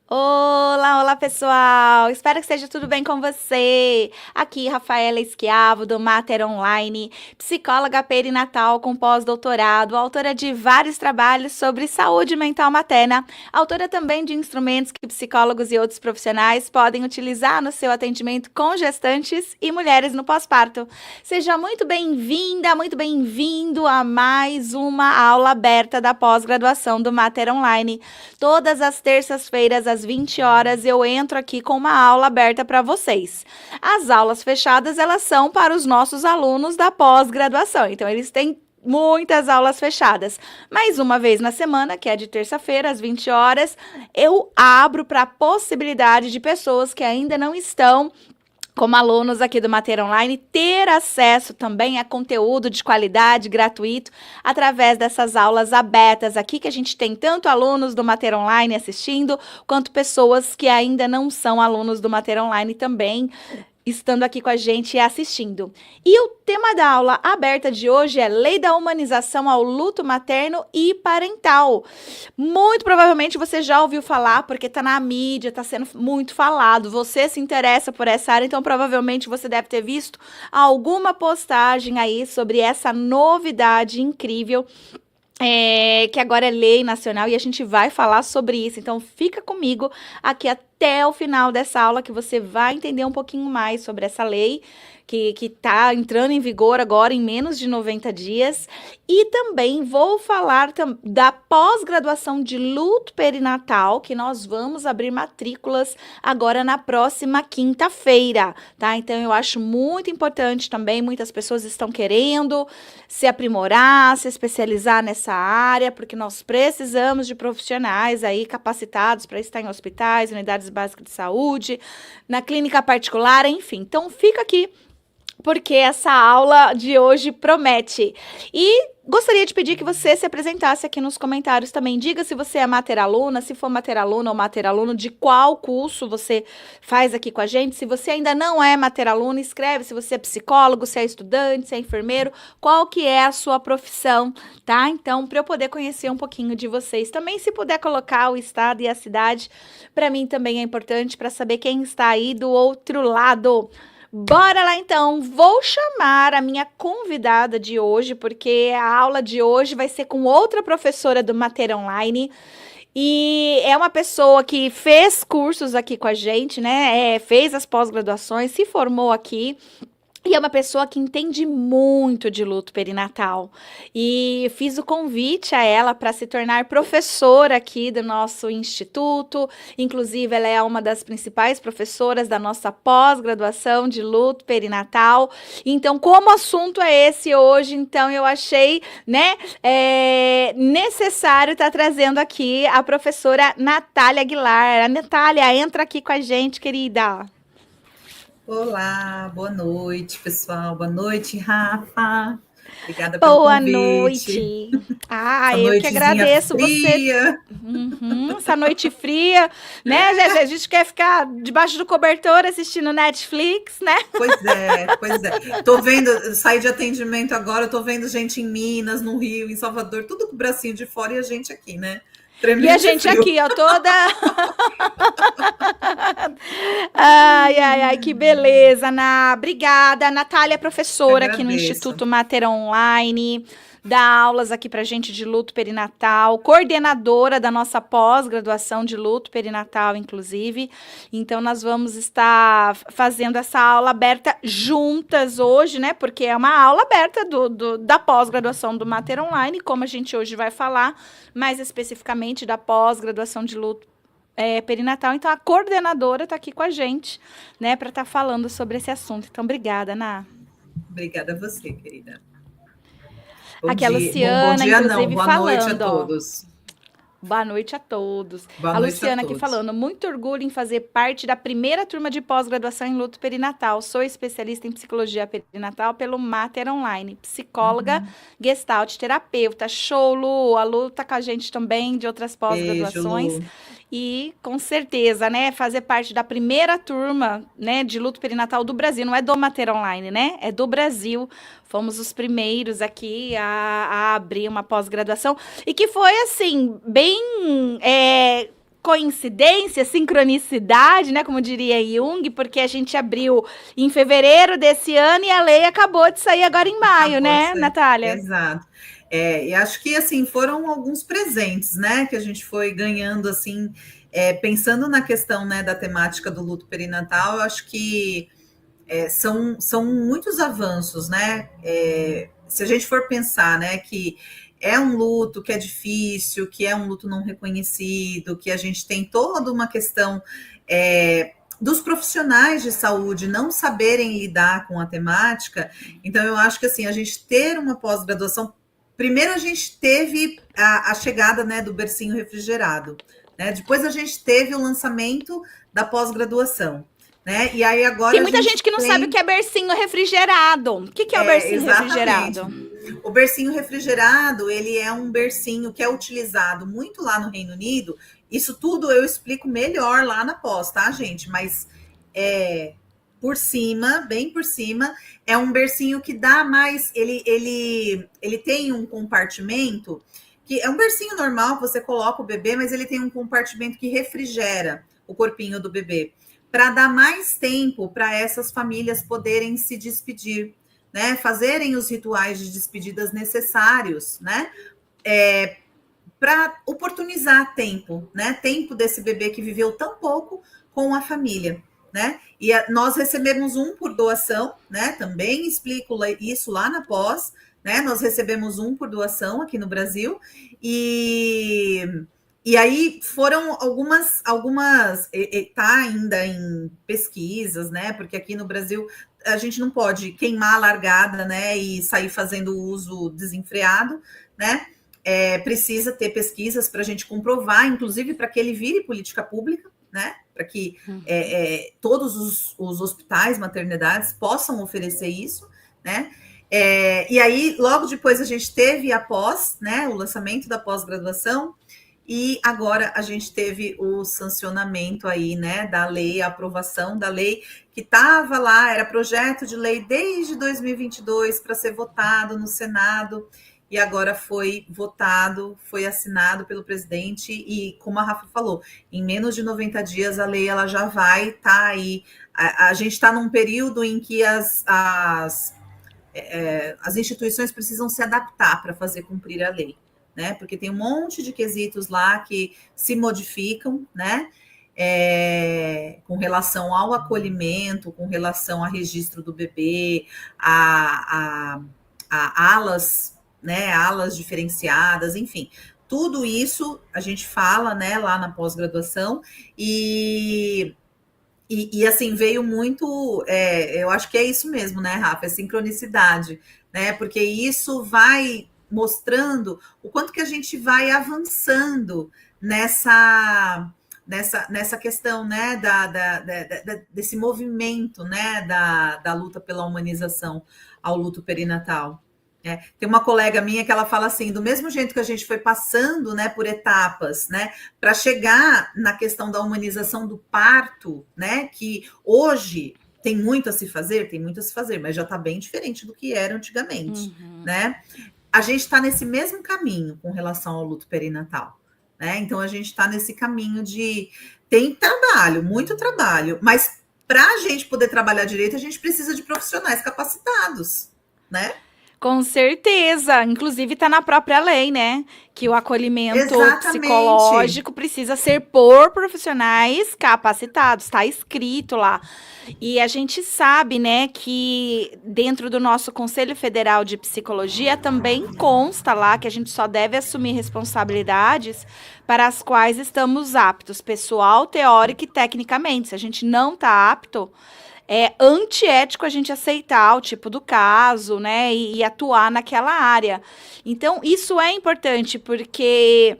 Olá, olá pessoal! Espero que esteja tudo bem com você. Aqui, Rafaela Esquiavo, do Mater Online, psicóloga perinatal com pós-doutorado, autora de vários trabalhos sobre saúde mental materna, autora também de instrumentos que psicólogos e outros profissionais podem utilizar no seu atendimento com gestantes e mulheres no pós-parto. Seja muito bem-vinda, muito bem-vindo a mais uma aula aberta da pós-graduação do Mater Online. Todas as terças-feiras, às 20 horas, eu entro aqui com uma aula aberta para vocês. As aulas fechadas, elas são para os nossos alunos da pós-graduação. Então, eles têm muitas aulas fechadas. Mas uma vez na semana, que é de terça-feira, às 20 horas, eu abro para a possibilidade de pessoas que ainda não estão como alunos aqui do Mater Online, ter acesso também a conteúdo de qualidade gratuito através dessas aulas abertas aqui, que a gente tem tanto alunos do Mater Online assistindo, quanto pessoas que ainda não são alunos do Mater Online também estando aqui com a gente e assistindo. E o tema da aula aberta de hoje é Lei da Humanização ao Luto Materno e Parental. Muito provavelmente você já ouviu falar, porque está na mídia, está sendo muito falado. Você se interessa por essa área, então provavelmente você deve ter visto alguma postagem aí sobre essa novidade incrível. Que agora é lei nacional e a gente vai falar sobre isso. Então, fica comigo aqui até o final dessa aula que você vai entender um pouquinho mais sobre essa lei que está entrando em vigor agora em menos de 90 dias. E também vou falar da pós-graduação de luto perinatal, que nós vamos abrir matrículas agora na próxima quinta-feira, tá? Então, eu acho muito importante também, muitas pessoas estão querendo se aprimorar, se especializar nessa área, porque nós precisamos de profissionais aí capacitados para estar em hospitais, unidades básicas de saúde, na clínica particular, enfim. Então, fica aqui, porque essa aula de hoje promete. E gostaria de pedir que você se apresentasse aqui nos comentários também. Diga se você é materaluna, se for materaluna ou materaluno, de qual curso você faz aqui com a gente. Se você ainda não é materaluna, escreve se você é psicólogo, se é estudante, se é enfermeiro, qual que é a sua profissão, tá? Então, para eu poder conhecer um pouquinho de vocês. Também, se puder colocar o estado e a cidade, para mim também é importante para saber quem está aí do outro lado. Bora lá então, vou chamar a minha convidada de hoje, porque a aula de hoje vai ser com outra professora do Mater Online, e é uma pessoa que fez cursos aqui com a gente, né, fez as pós-graduações, se formou aqui, e é uma pessoa que entende muito de luto perinatal. E fiz o convite a ela para se tornar professora aqui do nosso instituto. Inclusive, ela é uma das principais professoras da nossa pós-graduação de luto perinatal. Então, como o assunto é esse hoje, então eu achei, né, necessário estar trazendo aqui a professora Natália Aguilar. A Natália, entra aqui com a gente, querida. Olá, boa noite, pessoal. Boa noite, Rafa. Obrigada pelo Boa convite. noite. Ah, Essa eu que noitezinha agradeço você. fria. Essa noite fria, né? A gente quer ficar debaixo do cobertor assistindo Netflix, né? Pois é, pois é. Tô vendo, saí de atendimento agora, tô vendo gente em Minas, no Rio, em Salvador, tudo com o bracinho de fora e a gente aqui, né? E a Tremendo de gente frio. aqui, ó, toda. Ai, ai, ai, que beleza, Ana. Obrigada. Natália é professora aqui no Agradeço. Instituto Mater Online, dá aulas aqui pra gente de luto perinatal, coordenadora da nossa pós-graduação de luto perinatal, inclusive. Então, nós vamos estar fazendo essa aula aberta juntas hoje, né? Porque é uma aula aberta da pós-graduação do Mater Online, como a gente hoje vai falar, mais especificamente da pós-graduação de luto perinatal. Então, a coordenadora está aqui com a gente, né, para estar falando sobre esse assunto. Então, obrigada, Ana. Obrigada a você, querida. Bom Aqui é a dia. Bom Luciana, dia não, inclusive, boa noite a falando, ó. todos. Boa noite a todos. Boa A noite a Luciana aqui todos. falando, muito orgulho em fazer parte da primeira turma de pós-graduação em luto perinatal. Sou especialista em psicologia perinatal pelo Mater Online, psicóloga, gestalt terapeuta. Show, Lu! A Lu tá com a gente também de outras Beijo, pós-graduações. Lu. E com certeza, né, fazer parte da primeira turma, né, de luto perinatal do Brasil. Não é do Mater Online, né? É do Brasil. Fomos os primeiros aqui a abrir uma pós-graduação. E que foi, assim, bem coincidência, sincronicidade, né, como diria Jung, porque a gente abriu em fevereiro desse ano e a lei acabou de sair agora em maio, Acabou de né, sair. Natália? Exato. E acho que assim foram alguns presentes, né, que a gente foi ganhando assim, pensando na questão, né, da temática do luto perinatal. Eu acho que são muitos avanços, né? Se a gente for pensar, né, que é um luto que é difícil, que é um luto não reconhecido, que a gente tem toda uma questão dos profissionais de saúde não saberem lidar com a temática. Então, eu acho que assim, a gente ter uma pós-graduação, primeiro a gente teve a chegada, né, do bercinho refrigerado, né? Depois a gente teve o lançamento da pós-graduação. Né? E aí agora Tem a muita gente gente que não sabe o que é bercinho refrigerado. O que é o bercinho exatamente. refrigerado? O bercinho refrigerado, ele é um bercinho que é utilizado muito lá no Reino Unido. Isso tudo eu explico melhor lá na pós, tá, gente? Mas por cima, bem por cima, é um bercinho que dá mais. Ele tem um compartimento que é um bercinho normal, que você coloca o bebê, mas ele tem um compartimento que refrigera o corpinho do bebê, para dar mais tempo para essas famílias poderem se despedir, né? Fazerem os rituais de despedidas necessários, né? Para oportunizar tempo, né? Tempo desse bebê que viveu tão pouco com a família, né? E nós recebemos um por doação, né? Também explico isso lá na pós, né? Nós recebemos um por doação aqui no Brasil e aí foram algumas tá ainda em pesquisas, né? Porque aqui no Brasil a gente não pode queimar a largada, né? E sair fazendo uso desenfreado, né? Precisa ter pesquisas para a gente comprovar, inclusive para que ele vire política pública, né? Para que todos os hospitais, maternidades possam oferecer isso, né? E aí, logo depois a gente teve a pós, né? O lançamento da pós-graduação. E agora a gente teve o sancionamento aí, né, da lei, a aprovação da lei que estava lá, era projeto de lei desde 2022 para ser votado no Senado, e agora foi votado, foi assinado pelo presidente, e como a Rafa falou, em menos de 90 dias a lei ela já vai estar aí. A gente está num período em que as instituições precisam se adaptar para fazer cumprir a lei, né? Porque tem um monte de quesitos lá que se modificam, né? Com relação ao acolhimento, com relação ao registro do bebê, a alas, né? Alas diferenciadas, enfim. Tudo isso a gente fala, né, lá na pós-graduação, e assim, veio muito, eu acho que é isso mesmo, né, Rafa? É sincronicidade, né? Porque isso vai mostrando o quanto que a gente vai avançando nessa questão, né, desse movimento, né, da luta pela humanização ao luto perinatal. Tem uma colega minha que ela fala assim, do mesmo jeito que a gente foi passando, né, por etapas, né, para chegar na questão da humanização do parto, né, que hoje tem muito a se fazer, mas já está bem diferente do que era antigamente, né? A gente está nesse mesmo caminho com relação ao luto perinatal, né? Então a gente está nesse caminho tem trabalho, muito trabalho, mas para a gente poder trabalhar direito, a gente precisa de profissionais capacitados, né? Com certeza. Inclusive está na própria lei, né? Que o acolhimento psicológico precisa ser por profissionais capacitados. Está escrito lá. E a gente sabe, né, que dentro do nosso Conselho Federal de Psicologia também consta lá que a gente só deve assumir responsabilidades para as quais estamos aptos, pessoal, teórico e tecnicamente. Se a gente não está apto, é antiético a gente aceitar o tipo do caso, né, e atuar naquela área. Então, isso é importante, porque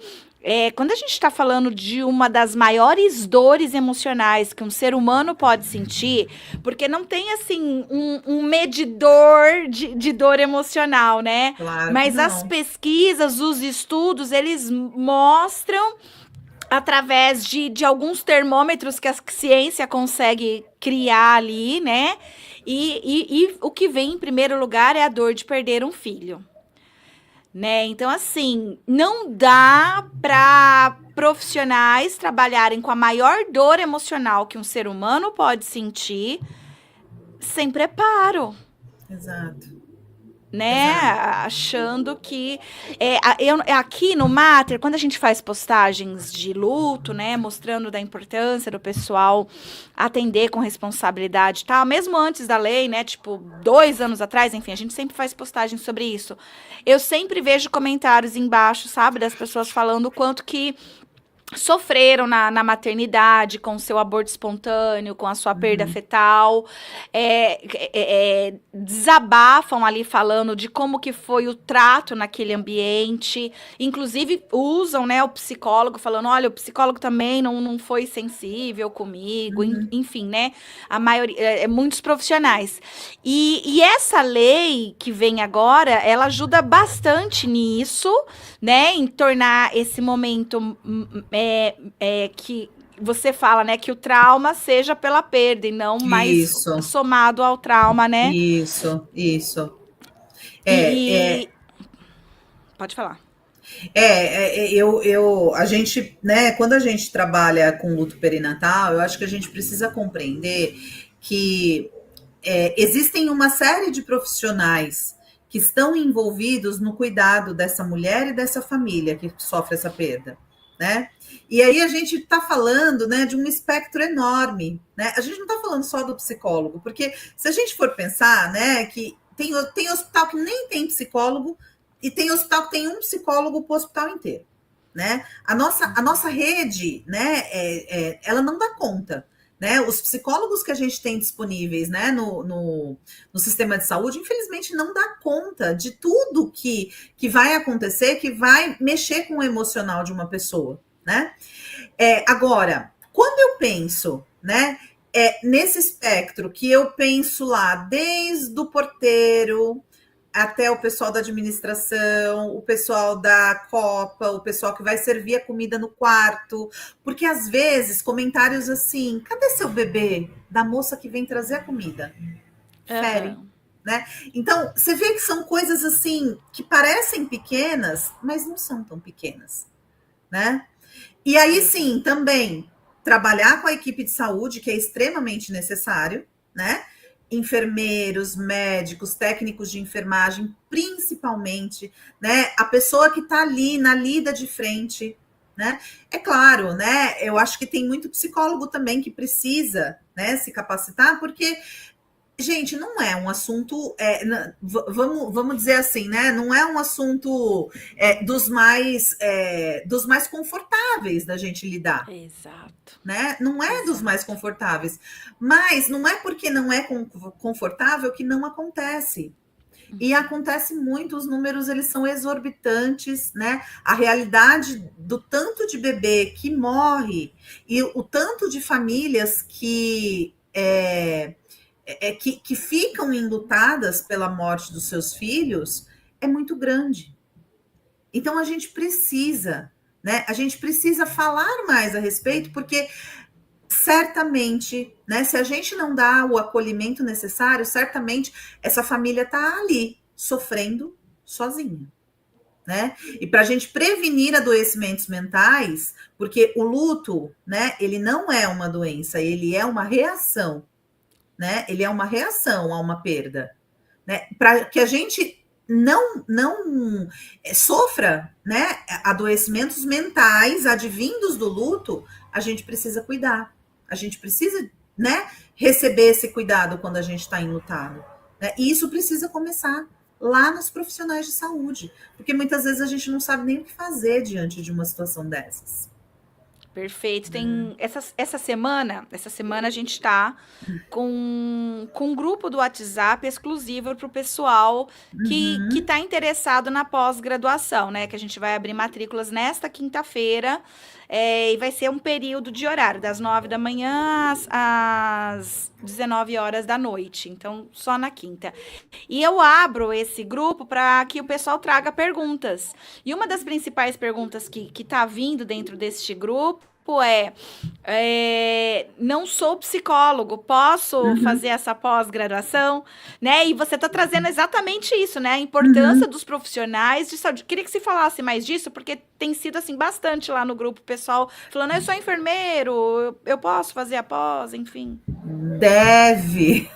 quando a gente está falando de uma das maiores dores emocionais que um ser humano pode sentir, porque não tem, assim, um medidor de dor emocional, né? Claro. Mas as pesquisas, os estudos, eles mostram através de alguns termômetros que a ciência consegue criar ali, né? E o que vem em primeiro lugar é a dor de perder um filho, né? Então, assim, não dá para profissionais trabalharem com a maior dor emocional que um ser humano pode sentir sem preparo. Exato. Né, achando que aqui no Mater, quando a gente faz postagens de luto, né, mostrando da importância do pessoal atender com responsabilidade e tal, mesmo antes da lei, né, tipo 2 anos atrás, enfim, a gente sempre faz postagens sobre isso. Eu sempre vejo comentários embaixo, sabe, das pessoas falando o quanto que sofreram na maternidade, com o seu aborto espontâneo, com a sua perda fetal, desabafam ali falando de como que foi o trato naquele ambiente, inclusive usam, né, o psicólogo, falando, olha, o psicólogo também não foi sensível comigo, enfim, né, a maioria, muitos profissionais. E essa lei que vem agora, ela ajuda bastante nisso, né, em tornar esse momento que você fala, né, que o trauma seja pela perda e não mais somado ao trauma, né? Isso. Pode falar. A gente, né, quando a gente trabalha com luto perinatal, eu acho que a gente precisa compreender que existem uma série de profissionais que estão envolvidos no cuidado dessa mulher e dessa família que sofre essa perda, né? E aí a gente está falando, né, de um espectro enorme, né? A gente não está falando só do psicólogo, porque se a gente for pensar, né, que tem hospital que nem tem psicólogo e tem hospital que tem um psicólogo para o hospital inteiro, né? A nossa rede, né, ela não dá conta. Né, os psicólogos que a gente tem disponíveis, né, no sistema de saúde, infelizmente não dá conta de tudo que vai acontecer, que vai mexer com o emocional de uma pessoa, né? Agora, quando eu penso, né, nesse espectro que eu penso lá, desde o porteiro até o pessoal da administração, o pessoal da copa, o pessoal que vai servir a comida no quarto, porque às vezes comentários assim, cadê seu bebê? Da moça que vem trazer a comida. Fere, né? Então, você vê que são coisas assim, que parecem pequenas, mas não são tão pequenas, né? E aí sim, também, trabalhar com a equipe de saúde, que é extremamente necessário, né? Enfermeiros, médicos, técnicos de enfermagem, principalmente, né? A pessoa que está ali na lida de frente, né? É claro, né? Eu acho que tem muito psicólogo também que precisa, né, se capacitar, porque, gente, não é um assunto, vamos dizer assim, né? Não é um assunto dos mais confortáveis da gente lidar. Exato. Né? Não é dos mais confortáveis, mas não é porque não é confortável que não acontece. E acontece muito, os números eles são exorbitantes, né? A realidade do tanto de bebê que morre e o tanto de famílias que ficam enlutadas pela morte dos seus filhos é muito grande. Então a gente precisa, né? A gente precisa falar mais a respeito, porque certamente, né, se a gente não dá o acolhimento necessário, certamente essa família está ali, sofrendo sozinha, né? E para a gente prevenir adoecimentos mentais, porque o luto, né, ele não é uma doença, ele é uma reação, né? Ele é uma reação a uma perda, né? Para que a gente não sofra, né, adoecimentos mentais advindos do luto, a gente precisa cuidar. A gente precisa, né, receber esse cuidado quando a gente está enlutado, né? E isso precisa começar lá nos profissionais de saúde, porque muitas vezes a gente não sabe nem o que fazer diante de uma situação dessas. Perfeito. Tem essa semana a gente está com um grupo do WhatsApp exclusivo para o pessoal que está interessado na pós-graduação, né? Que a gente vai abrir matrículas nesta quinta-feira, e vai ser um período de horário, das 9 da manhã às 19 horas da noite. Então, só na quinta. E eu abro esse grupo para que o pessoal traga perguntas. E uma das principais perguntas que está vindo dentro deste grupo grupo não sou psicólogo, posso fazer essa pós-graduação, né? E você está trazendo exatamente isso, né? A importância dos profissionais de saúde. Queria que você falasse mais disso, porque tem sido, assim, bastante lá no grupo, o pessoal falando, eu sou enfermeiro, eu posso fazer a pós, enfim. Deve.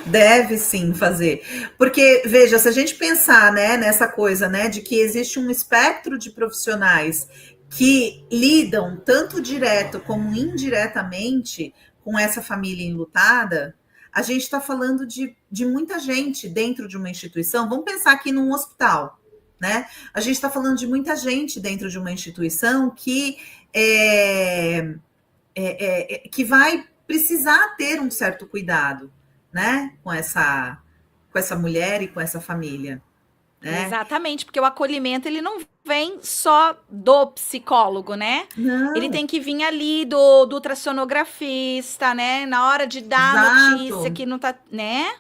Deve sim fazer. Porque, veja, se a gente pensar, né, nessa coisa, né, de que existe um espectro de profissionais que lidam tanto direto como indiretamente com essa família enlutada, a gente está falando de muita gente dentro de uma instituição. Vamos pensar aqui num hospital, né? A gente está falando de muita gente dentro de uma instituição que vai precisar ter um certo cuidado, né, com essa mulher e com essa família, né? Exatamente, porque o acolhimento ele não vem só do psicólogo, né? Ele Não, tem que vir ali do ultrassonografista, né? Na hora de dar a notícia exato. que não tá, né?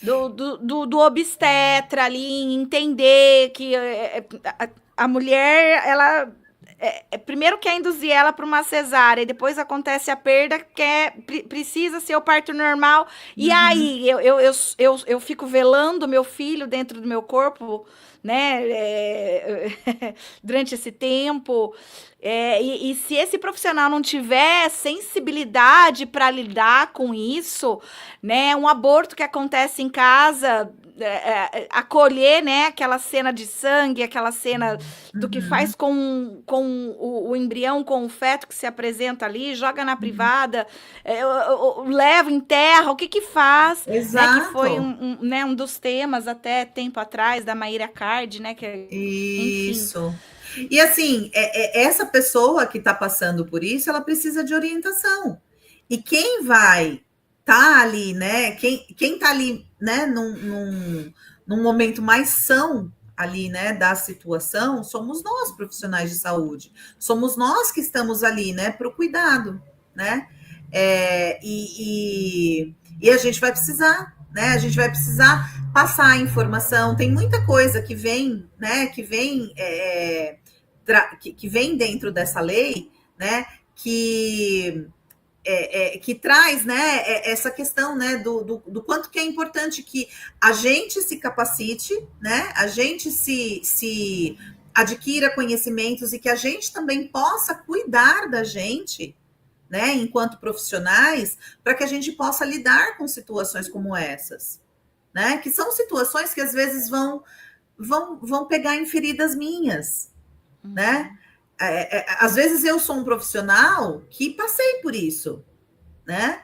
Do obstetra ali, entender que a mulher, ela primeiro quer induzir ela para uma cesárea, e depois acontece a perda, precisa ser o parto normal. E aí, eu fico velando meu filho dentro do meu corpo, né? Durante esse tempo. E se esse profissional não tiver sensibilidade para lidar com isso, né? Um aborto que acontece em casa, acolher, né? Aquela cena de sangue, aquela cena do que faz com o embrião, com o feto que se apresenta ali, joga na privada, leva, enterra, o que que faz, né? Que foi Exato. né, um dos temas até tempo atrás da Maíra Card, né? Enfim. Isso. E assim, essa pessoa que está passando por isso, ela precisa de orientação. E quem vai estar ali, né? Quem está ali, né? Num momento mais são ali, né? Da situação, somos nós, profissionais de saúde. Somos nós que estamos ali, né? Para o cuidado, né? E a gente vai precisar, né? A gente vai precisar passar a informação. Tem muita coisa que vem, né? Que vem dentro dessa lei, né? Que traz, né, essa questão, né, do quanto que é importante que a gente se capacite, né, a gente se adquira conhecimentos e que a gente também possa cuidar da gente, né, enquanto profissionais, para que a gente possa lidar com situações como essas, né, que são situações que às vezes vão pegar em feridas minhas, né? Às vezes eu sou um profissional que passei por isso, né?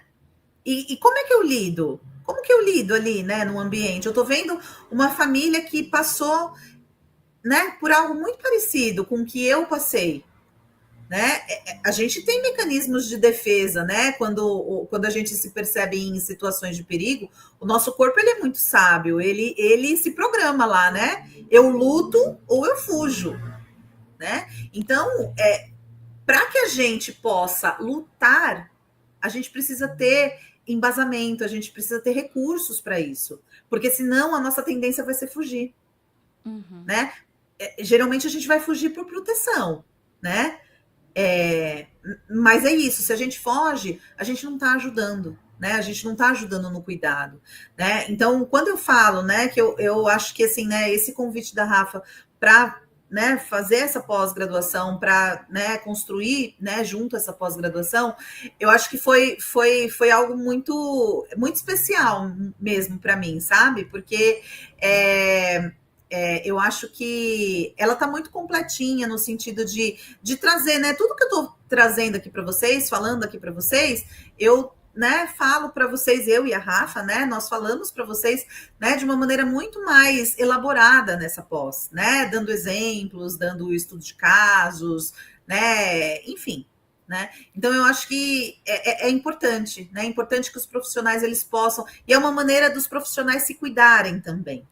E como é que eu lido? Como que eu lido ali, né, no ambiente? Eu tô vendo uma família que passou, né, por algo muito parecido com o que eu passei, né? A gente tem mecanismos de defesa, né? Quando a gente se percebe em situações de perigo, o nosso corpo ele é muito sábio, ele se programa lá, né? Eu luto ou eu fujo, né? Então, para que a gente possa lutar, a gente precisa ter embasamento, a gente precisa ter recursos para isso, porque senão a nossa tendência vai ser fugir, né? Geralmente a gente vai fugir por proteção, né? Mas é isso, se a gente foge, a gente não está ajudando, né? A gente não está ajudando no cuidado, né? Então, quando eu falo, né, que eu acho que assim, né, esse convite da Rafa para, né, fazer essa pós-graduação, para, né, construir, né, junto essa pós-graduação, eu acho que foi algo muito especial mesmo para mim, sabe? Porque eu acho que ela está muito completinha no sentido de trazer, né, tudo que eu estou trazendo aqui para vocês, falando aqui para vocês, eu, né, falo para vocês, eu e a Rafa, né, nós falamos para vocês, né, de uma maneira muito mais elaborada nessa pós, né, dando exemplos, dando estudo de casos, né, enfim, né? Então eu acho que é importante, né? É importante que os profissionais eles possam, e é uma maneira dos profissionais se cuidarem também.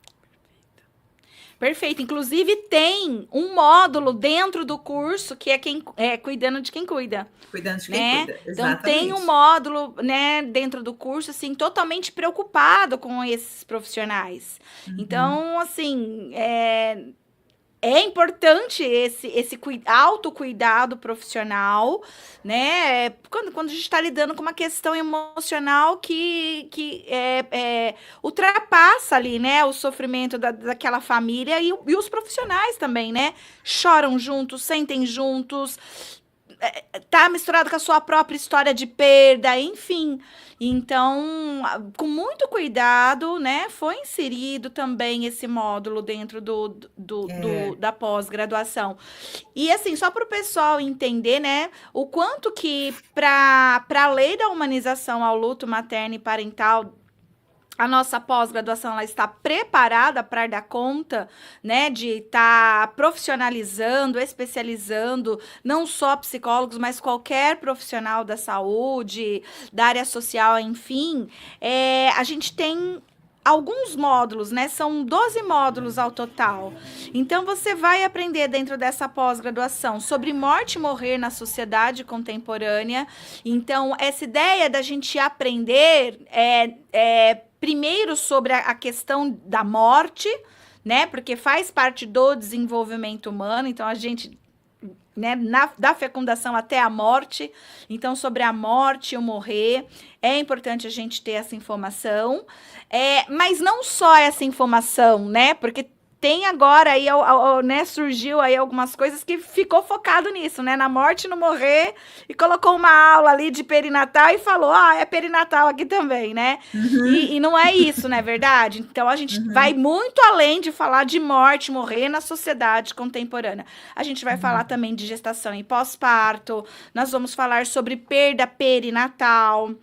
Perfeito. Inclusive, tem um módulo dentro do curso que é quem cuidando de quem cuida, Cuidando de quem né? cuida, Então, tem um exatamente. módulo, né, dentro do curso, assim, totalmente preocupado com esses profissionais. Uhum. Então, assim, é importante esse autocuidado profissional, né? Quando a gente está lidando com uma questão emocional que ultrapassa ali, né? O sofrimento daquela família e os profissionais também, né? Choram juntos, sentem juntos, tá misturado com a sua própria história de perda, enfim. Então, com muito cuidado, né, foi inserido também esse módulo dentro da pós-graduação. E assim, só para o pessoal entender, né, o quanto que para a lei da humanização ao luto materno e parental, a nossa pós-graduação ela está preparada para dar conta, né, de estar profissionalizando, especializando, não só psicólogos, mas qualquer profissional da saúde, da área social, enfim. A gente tem alguns módulos, né? São 12 módulos ao total. Então, você vai aprender dentro dessa pós-graduação sobre morte e morrer na sociedade contemporânea. Então, essa ideia da gente aprender primeiro sobre a questão da morte, né? Porque faz parte do desenvolvimento humano. Então, a gente, né, da fecundação até a morte. Então, sobre a morte e o morrer, é importante a gente ter essa informação. Mas não só essa informação, né? Porque tem agora aí, né, surgiu aí algumas coisas que ficou focado nisso, né? Na morte e no morrer, e colocou uma aula ali de perinatal e falou, é perinatal aqui também, né? Uhum. E não é isso, não é verdade? Então, a gente vai muito além de falar de morte, morrer na sociedade contemporânea. A gente vai falar também de gestação e pós-parto, nós vamos falar sobre perda perinatal,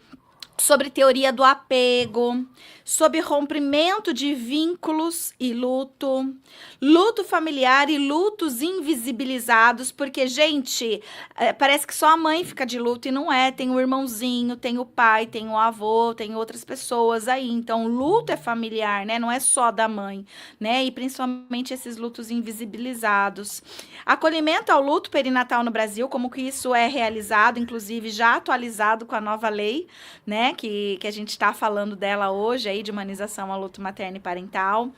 sobre teoria do apego, sobre rompimento de vínculos e luto, luto familiar e lutos invisibilizados, porque, gente, parece que só a mãe fica de luto e não é, tem o irmãozinho, tem o pai, tem o avô, tem outras pessoas aí, então luto é familiar, né, não é só da mãe, né, e principalmente esses lutos invisibilizados. Acolhimento ao luto perinatal no Brasil, como que isso é realizado, inclusive já atualizado com a nova lei, né, que a gente está falando dela hoje, aí, de humanização ao luto materno e parental.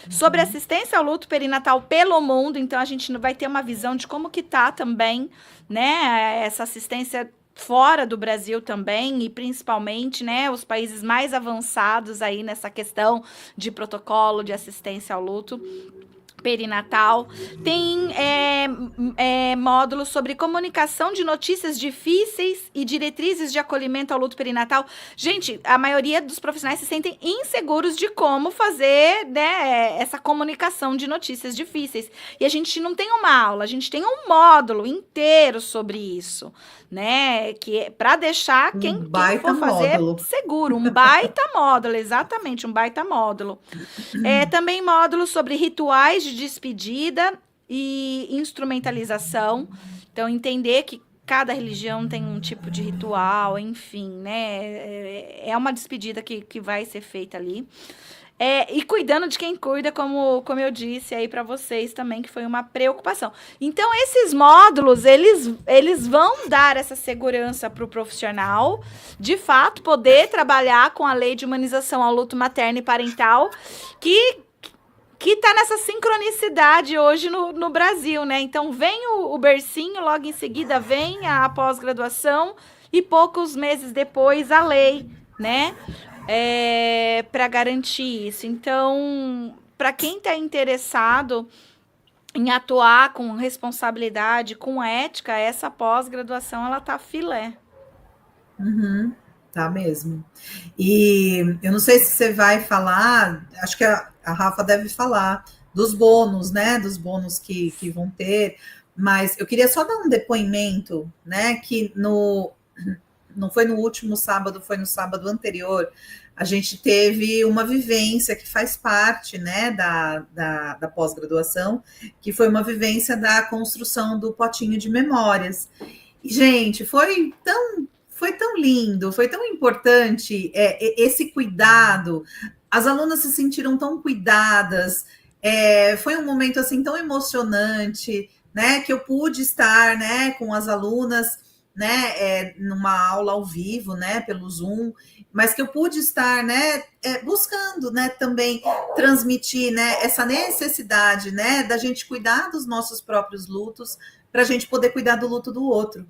Sobre assistência ao luto perinatal pelo mundo, então a gente vai ter uma visão de como que tá também, né, essa assistência fora do Brasil também, e principalmente, né, os países mais avançados aí nessa questão de protocolo de assistência ao luto perinatal. Tem módulos sobre comunicação de notícias difíceis e diretrizes de acolhimento ao luto perinatal. Gente, a maioria dos profissionais se sentem inseguros de como fazer, né, essa comunicação de notícias difíceis. E a gente não tem uma aula, a gente tem um módulo inteiro sobre isso, né, que é para deixar quem for fazer módulo seguro. Um baita módulo, exatamente, um baita módulo. Também módulos sobre rituais de despedida e instrumentalização. Então, entender que cada religião tem um tipo de ritual, enfim, né? É uma despedida que vai ser feita ali. E cuidando de quem cuida, como eu disse aí para vocês também, que foi uma preocupação. Então, esses módulos, eles vão dar essa segurança para o profissional, de fato, poder trabalhar com a lei de humanização ao luto materno e parental, que está nessa sincronicidade hoje no Brasil, né? Então, vem o bercinho, logo em seguida vem a pós-graduação e poucos meses depois a lei, né? Para garantir isso. Então, para quem está interessado em atuar com responsabilidade, com ética, essa pós-graduação, ela tá filé. Tá mesmo. E eu não sei se você vai falar, acho que a Rafa deve falar dos bônus, né? Dos bônus que vão ter, mas eu queria só dar um depoimento, né? Que não foi no último sábado, foi no sábado anterior, a gente teve uma vivência que faz parte, né, da pós-graduação, que foi uma vivência da construção do potinho de memórias. E, gente, foi tão lindo, foi tão importante esse cuidado. As alunas se sentiram tão cuidadas. Foi um momento assim tão emocionante, né? Que eu pude estar, né, com as alunas né, numa aula ao vivo, né, pelo Zoom, mas que eu pude estar, né, buscando, né, também transmitir, né, essa necessidade, né, da gente cuidar dos nossos próprios lutos, para a gente poder cuidar do luto do outro,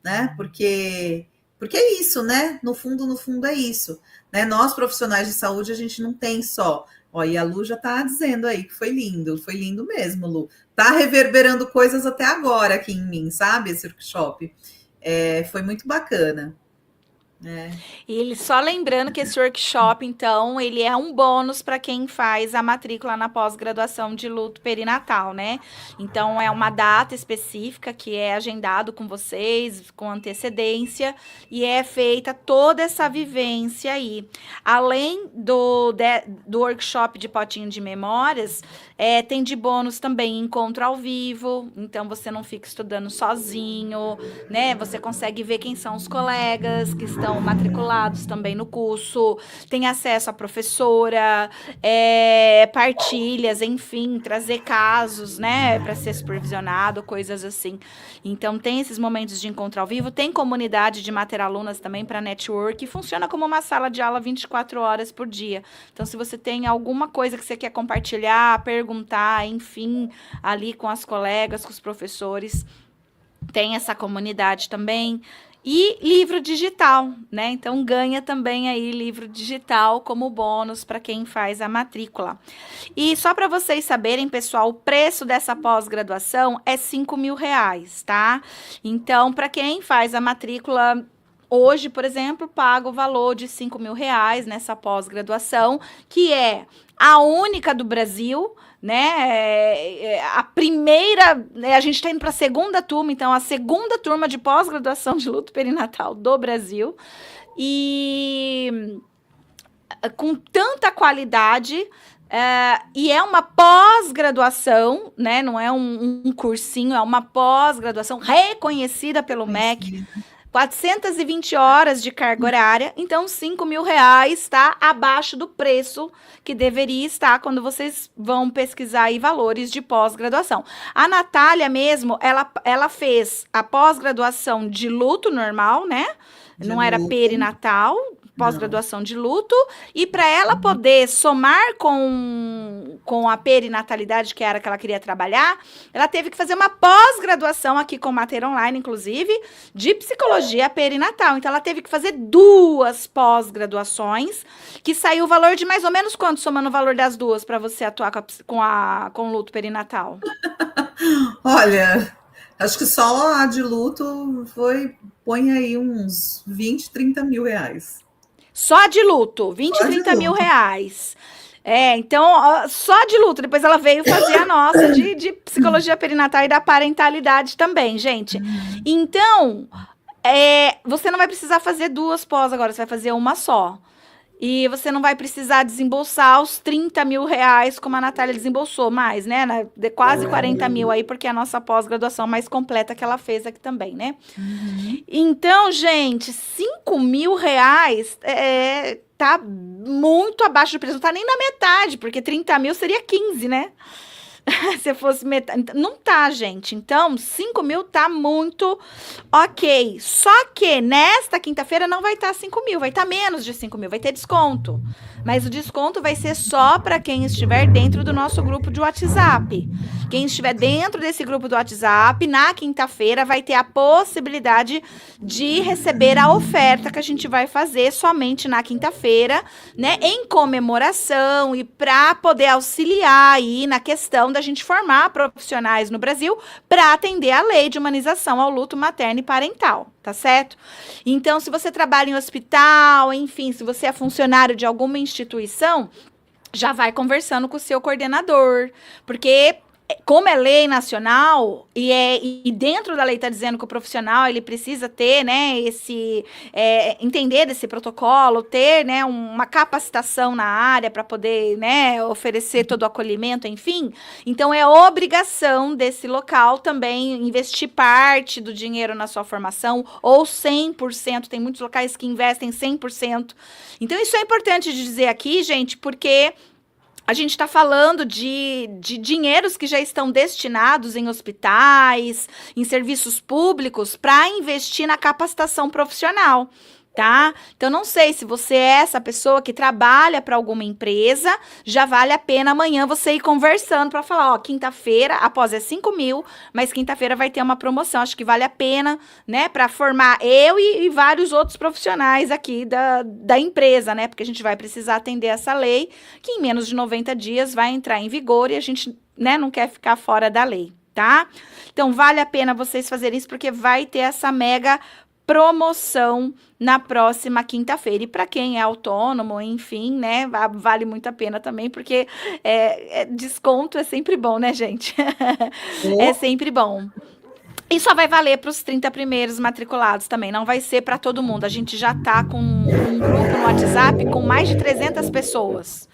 né, porque é isso, né, no fundo é isso, né, nós profissionais de saúde, a gente não tem só, ó, e a Lu já tá dizendo aí que foi lindo mesmo, Lu, tá reverberando coisas até agora aqui em mim, sabe, esse workshop. Foi muito bacana. E ele, só lembrando que esse workshop, então, ele é um bônus para quem faz a matrícula na pós-graduação de luto perinatal, né? Então, é uma data específica que é agendado com vocês, com antecedência, e é feita toda essa vivência aí. Além do workshop de potinho de memórias, tem de bônus também encontro ao vivo, então você não fica estudando sozinho, né? Você consegue ver quem são os colegas que estão matriculados também no curso, tem acesso à professora, partilhas, enfim, trazer casos, né, para ser supervisionado, coisas assim. Então, tem esses momentos de encontro ao vivo, tem comunidade de materalunas também para network, e funciona como uma sala de aula 24 horas por dia. Então, se você tem alguma coisa que você quer compartilhar, perguntar, enfim, ali com as colegas, com os professores, tem essa comunidade também. E livro digital, né? Então ganha também aí livro digital como bônus para quem faz a matrícula. E só para vocês saberem, pessoal, o preço dessa pós-graduação é R$ 5.000, tá? Então, para quem faz a matrícula hoje, por exemplo, paga o valor de R$ 5.000 nessa pós-graduação, que é a única do Brasil, né? A primeira, né, a gente está indo para a segunda turma, então a segunda turma de pós-graduação de luto perinatal do Brasil, e com tanta qualidade. E é uma pós-graduação, né? Não é um cursinho, é uma pós-graduação reconhecida pelo MEC. 420 horas de carga horária, então R$ 5.000 está abaixo do preço que deveria estar quando vocês vão pesquisar aí valores de pós-graduação. A Natália mesmo, ela fez a pós-graduação de luto normal, né? Não era perinatal, pós-graduação de luto, e para ela poder somar com a perinatalidade, que era que ela queria trabalhar, ela teve que fazer uma pós-graduação aqui com Mater Online, inclusive, de psicologia perinatal. Então, ela teve que fazer 2 pós-graduações, que saiu o valor de mais ou menos quanto, somando o valor das 2, para você atuar com o luto perinatal? Olha, acho que só a de luto põe aí uns 20, 30 mil reais. Só de luto, 20, 30 mil reais. Então, só de luto. Depois ela veio fazer a nossa de psicologia perinatal e da parentalidade também, gente. Então, você não vai precisar fazer 2 pós agora, você vai fazer uma só. E você não vai precisar desembolsar os R$ 30.000, como a Natália desembolsou mais, né? De quase 40 mil aí, porque é a nossa pós-graduação mais completa que ela fez aqui também, né? Então, gente, R$ 5.000 tá muito abaixo do preço. Não tá nem na metade, porque 30 mil seria 15, né? Se fosse metade. Não tá, gente. Então, 5.000 tá muito ok. Só que nesta quinta-feira não vai estar 5.000, vai estar menos de 5.000, vai ter desconto. Mas o desconto vai ser só para quem estiver dentro do nosso grupo de WhatsApp. Quem estiver dentro desse grupo do WhatsApp, na quinta-feira, vai ter a possibilidade de receber a oferta que a gente vai fazer somente na quinta-feira, né? Em comemoração e para poder auxiliar aí na questão da gente formar profissionais no Brasil para atender a lei de humanização ao luto materno e parental, tá certo? Então, se você trabalha em hospital, enfim, se você é funcionário de alguma instituição, já vai conversando com o seu coordenador, porque como é lei nacional e dentro da lei está dizendo que o profissional ele precisa ter, né, entender desse protocolo, ter, né, uma capacitação na área para poder, né, oferecer todo o acolhimento, enfim. Então é obrigação desse local também investir parte do dinheiro na sua formação ou 100%. Tem muitos locais que investem 100%. Então isso é importante de dizer aqui, gente, porque A gente está falando de dinheiros que já estão destinados em hospitais, em serviços públicos, para investir na capacitação profissional, tá? Então, não sei se você é essa pessoa que trabalha para alguma empresa, já vale a pena amanhã você ir conversando para falar, ó, quinta-feira, após é 5.000, mas quinta-feira vai ter uma promoção, acho que vale a pena, né, para formar eu e vários outros profissionais aqui da empresa, né, porque a gente vai precisar atender essa lei, que em menos de 90 dias vai entrar em vigor e a gente, né, não quer ficar fora da lei, tá? Então, vale a pena vocês fazerem isso, porque vai ter essa mega promoção na próxima quinta-feira. E para quem é autônomo, enfim, né, vale muito a pena também, porque desconto é sempre bom, né, gente? É sempre bom. E só vai valer para os 30 primeiros matriculados também, não vai ser para todo mundo. A gente já está com um grupo no WhatsApp com mais de 300 pessoas.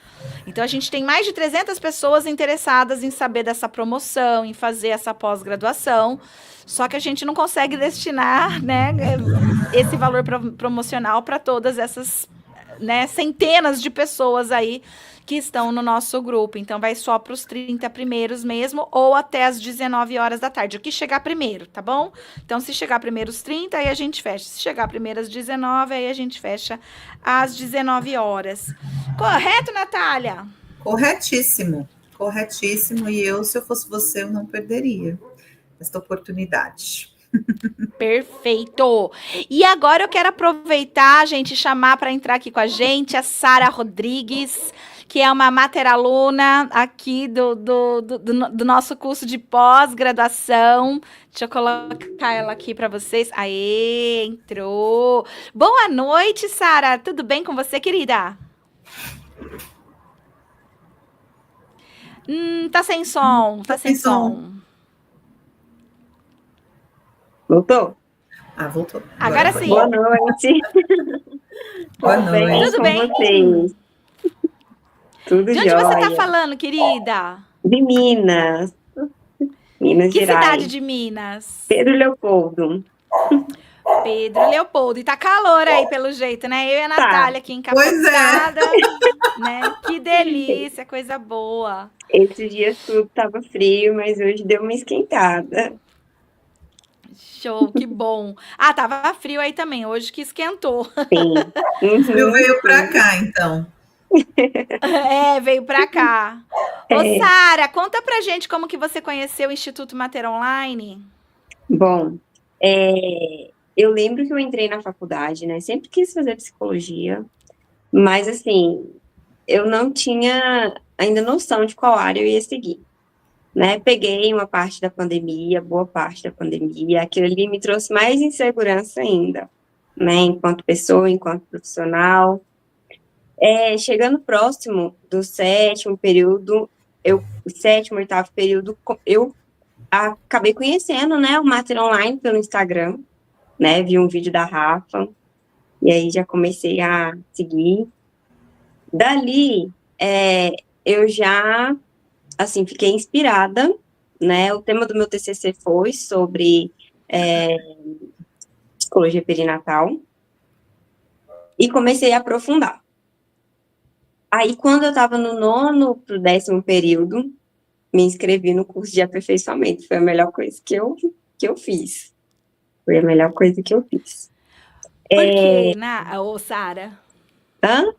Então, a gente tem mais de 300 pessoas interessadas em saber dessa promoção, em fazer essa pós-graduação. Só que a gente não consegue destinar, né, esse valor promocional para todas essas, né, centenas de pessoas aí que estão no nosso grupo. Então, vai só para os 30 primeiros mesmo, ou até as 19 horas da tarde. O que chegar primeiro, tá bom? Então, se chegar primeiro os 30, aí a gente fecha. Se chegar primeiro às 19, aí a gente fecha às 19 horas. Correto, Natália? Corretíssimo, corretíssimo. E eu, se eu fosse você, eu não perderia esta oportunidade. Perfeito. E agora eu quero aproveitar, gente, chamar para entrar aqui com a gente a Sara Rodrigues, que é uma materaluna aqui do nosso curso de pós-graduação. Deixa eu colocar ela aqui para vocês. Aê, entrou. Boa noite, Sara. Tudo bem com você, querida? Tá sem som, tá sem som. Voltou? Voltou. Agora sim. Boa noite. Boa noite. Tudo bem? Vocês? Tudo de onde jóia. você tá falando, querida? De Minas. Minas Que Gerais. cidade de Minas? Pedro Leopoldo. Pedro Leopoldo. E tá calor aí, pelo jeito, né? Eu e a Natália aqui encapotada. Né? Que delícia, coisa boa. Esses dias tudo tava frio, mas hoje deu uma esquentada. Show, que bom. Tava frio aí também, hoje que esquentou. Sim. Eu veio para cá, então. Veio pra cá. Ô, Sara, conta pra gente como que você conheceu o Instituto Mater Online. Bom, eu lembro que eu entrei na faculdade, né? Sempre quis fazer psicologia, mas assim, eu não tinha ainda noção de qual área eu ia seguir, né? Peguei uma parte da pandemia, boa parte da pandemia, aquilo ali me trouxe mais insegurança ainda, né? Enquanto pessoa, enquanto profissional. Chegando próximo do sétimo período, sétimo, oitavo período, eu acabei conhecendo, né, o Mater Online pelo Instagram, né, vi um vídeo da Rafa, e aí já comecei a seguir. Dali, eu já, assim, fiquei inspirada, né, o tema do meu TCC foi sobre psicologia perinatal, e comecei a aprofundar. Aí, quando eu estava no 9º para o 10º período, me inscrevi no curso de aperfeiçoamento. Foi a melhor coisa que eu fiz. Foi a melhor coisa que eu fiz. Por quê, Sara? Hã?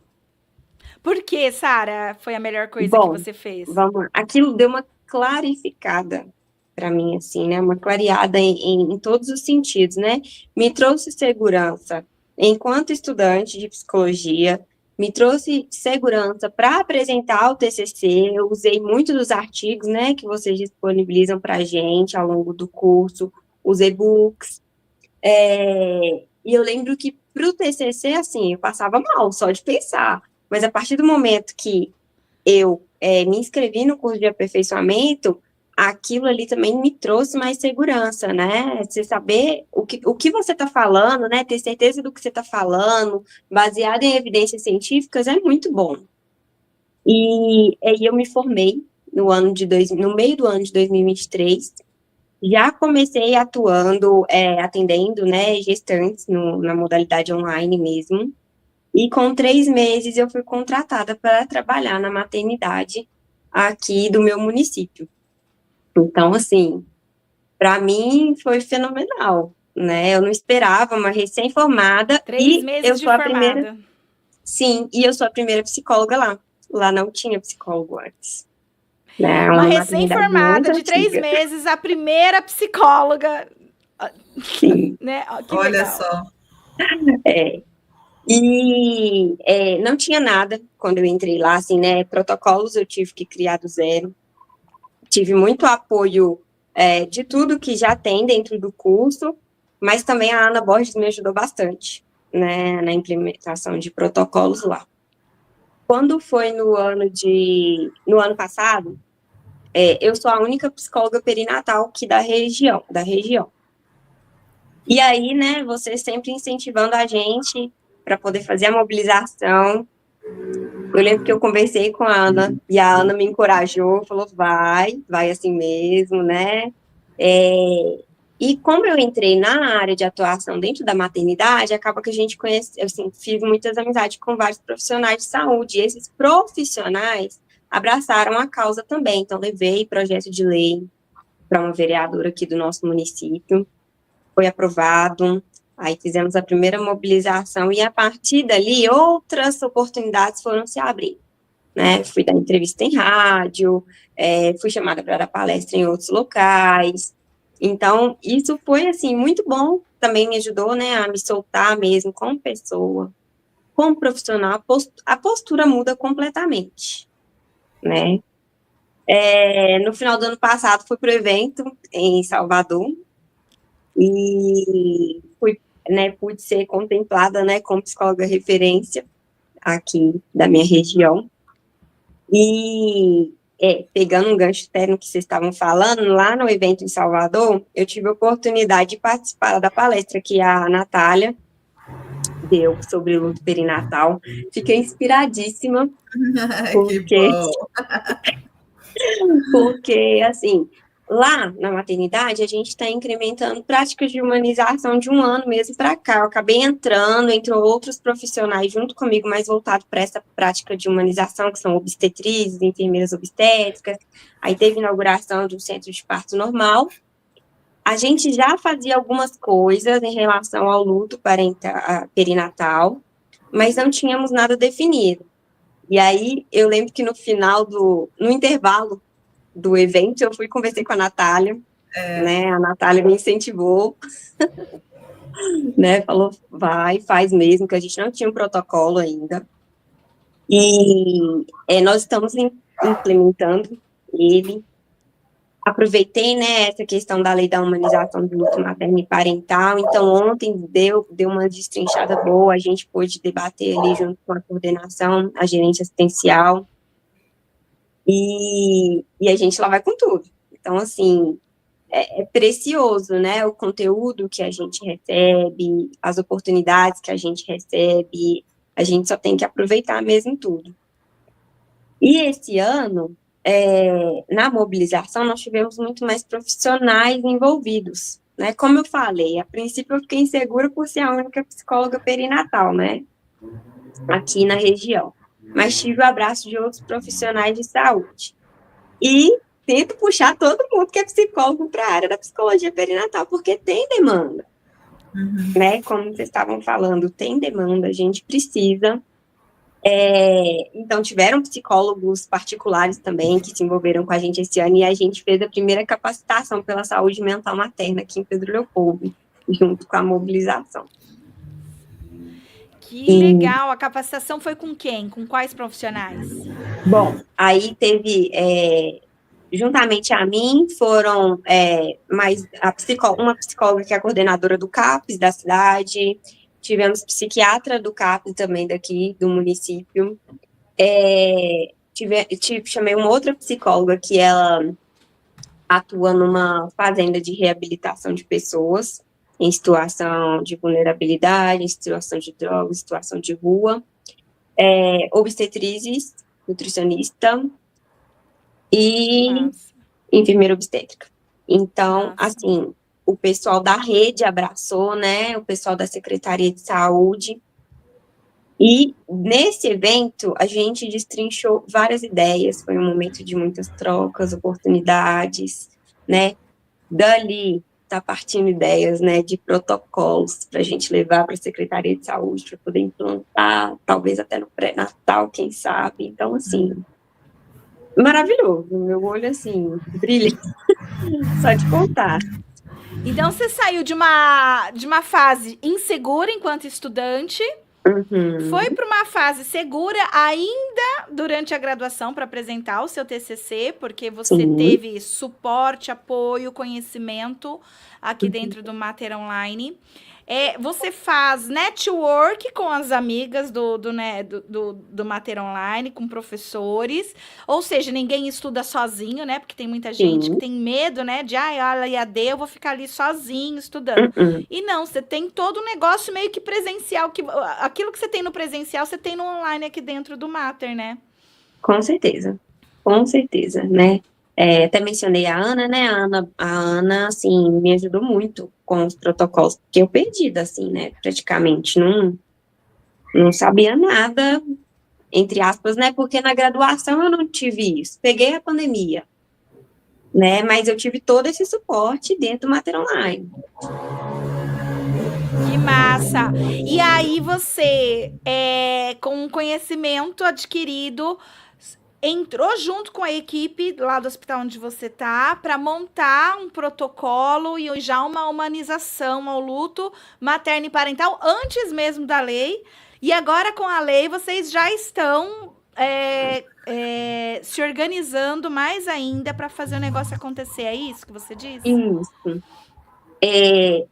Por que, Sara, foi a melhor coisa que você fez? Vamos lá. Aquilo deu uma clarificada para mim, assim, né? Uma clareada em todos os sentidos, né? Me trouxe segurança enquanto estudante de psicologia, me trouxe segurança para apresentar o TCC, eu usei muito dos artigos, né, que vocês disponibilizam para a gente ao longo do curso, os e-books, e eu lembro que para o TCC, assim, eu passava mal só de pensar, mas a partir do momento que eu me inscrevi no curso de aperfeiçoamento, aquilo ali também me trouxe mais segurança, né? Você saber o que você está falando, né? Ter certeza do que você está falando, baseado em evidências científicas, é muito bom. E aí eu me formei no meio do ano de 2023, já comecei atuando, atendendo, né, gestantes na modalidade online mesmo. E com 3 meses eu fui contratada para trabalhar na maternidade aqui do meu município. Então, assim, para mim foi fenomenal, né? Eu não esperava, uma recém-formada. 3 E meses eu de sou a primeira. formada. Sim, e eu sou a primeira psicóloga lá. Lá não tinha psicólogo antes. Né? É Uma uma maternidade recém-formada muito de 3 antiga. meses, a primeira psicóloga, Sim. né? Ó, que Olha legal. só. É. E não tinha nada quando eu entrei lá, assim, né? Protocolos eu tive que criar do zero. Tive muito apoio de tudo que já tem dentro do curso, mas também a Ana Borges me ajudou bastante, né, na implementação de protocolos lá. Quando foi no ano passado, eu sou a única psicóloga perinatal aqui da região. E aí, né, você sempre incentivando a gente para poder fazer a mobilização. Eu lembro que eu conversei com a Ana, e a Ana me encorajou, falou, vai assim mesmo, né? E como eu entrei na área de atuação dentro da maternidade, acaba que a gente conhece, assim, fiz muitas amizades com vários profissionais de saúde, e esses profissionais abraçaram a causa também, então levei projeto de lei para uma vereadora aqui do nosso município, foi aprovado, aí fizemos a primeira mobilização, e a partir dali, outras oportunidades foram se abrindo, né? Fui dar entrevista em rádio, fui chamada para dar palestra em outros locais, então, isso foi, assim, muito bom, também me ajudou, né, a me soltar mesmo como pessoa, como profissional, a postura muda completamente, né? No final do ano passado, fui para o evento em Salvador, e fui, né, pude ser contemplada, né, como psicóloga referência aqui da minha região. E pegando um gancho até no que vocês estavam falando, lá no evento em Salvador, eu tive a oportunidade de participar da palestra que a Natália deu sobre luto perinatal. Fiquei inspiradíssima, Que porque bom. Porque, assim, lá na maternidade, a gente está incrementando práticas de humanização de um ano mesmo para cá. Eu acabei entrando, entrou outros profissionais junto comigo, mais voltado para essa prática de humanização, que são obstetrizes, enfermeiras obstétricas. Aí teve inauguração de um centro de parto normal. A gente já fazia algumas coisas em relação ao luto perinatal, mas não tínhamos nada definido. E aí, eu lembro que no intervalo do evento, eu fui conversei com a Natália, né? A Natália me incentivou, né? Falou, faz mesmo, que a gente não tinha um protocolo ainda. E nós estamos implementando ele. Aproveitei, né, essa questão da lei da humanização do luto materno e parental. Então, ontem deu uma destrinchada boa, a gente pôde debater ali junto com a coordenação, a gerente assistencial. E a gente lá vai com tudo. Então, assim, é precioso, né, o conteúdo que a gente recebe, as oportunidades que a gente recebe, a gente só tem que aproveitar mesmo tudo. E esse ano, na mobilização, nós tivemos muito mais profissionais envolvidos, né, como eu falei, a princípio eu fiquei insegura por ser a única psicóloga perinatal, né, aqui na região, mas tive o abraço de outros profissionais de saúde. E tento puxar todo mundo que é psicólogo para a área da psicologia perinatal, porque tem demanda, né? Como vocês estavam falando, tem demanda, a gente precisa. Então, tiveram psicólogos particulares também que se envolveram com a gente esse ano, e a gente fez a primeira capacitação pela saúde mental materna aqui em Pedro Leopoldo, junto com a mobilização. Que legal! A capacitação foi com quem? Com quais profissionais? Bom, aí teve... juntamente a mim, foram uma psicóloga que é a coordenadora do CAPS da cidade, tivemos psiquiatra do CAPS também daqui, do município, chamei uma outra psicóloga que ela atua numa fazenda de reabilitação de pessoas em situação de vulnerabilidade, em situação de drogas, situação de rua, obstetrizes, nutricionista, e Nossa. enfermeira obstétrica. Então, Nossa. assim, o pessoal da rede abraçou, né? O pessoal da Secretaria de Saúde. E nesse evento, a gente destrinchou várias ideias, foi um momento de muitas trocas, oportunidades, né? Dali está partindo ideias, né, de protocolos para a gente levar para a Secretaria de Saúde para poder implantar, talvez até no pré-natal, quem sabe. Então, assim, maravilhoso. Meu olho, assim, brilha só de contar. Então você saiu de uma fase insegura enquanto estudante, foi para uma fase segura ainda durante a graduação para apresentar o seu TCC, porque você Sim. teve suporte, apoio, conhecimento aqui dentro do Mater Online. Você faz network com as amigas do Mater Online, com professores, ou seja, ninguém estuda sozinho, né? Porque tem muita gente que tem medo, né? De, olha, IAD, eu vou ficar ali sozinho estudando. E não, você tem todo um negócio meio que presencial, aquilo que você tem no presencial, você tem no online aqui dentro do Mater, né? Com certeza, né? Até mencionei a Ana, né? A Ana, assim, me ajudou muito com os protocolos, porque eu perdida, assim, né? Praticamente, não sabia nada, entre aspas, né? Porque na graduação eu não tive isso. Peguei a pandemia, né? Mas eu tive todo esse suporte dentro do Mater Online. Que massa! E aí você, com um conhecimento adquirido, entrou junto com a equipe lá do hospital onde você tá para montar um protocolo e já uma humanização ao luto materno e parental antes mesmo da lei. E agora com a lei vocês já estão se organizando mais ainda para fazer o negócio acontecer. É isso que você disse? Isso.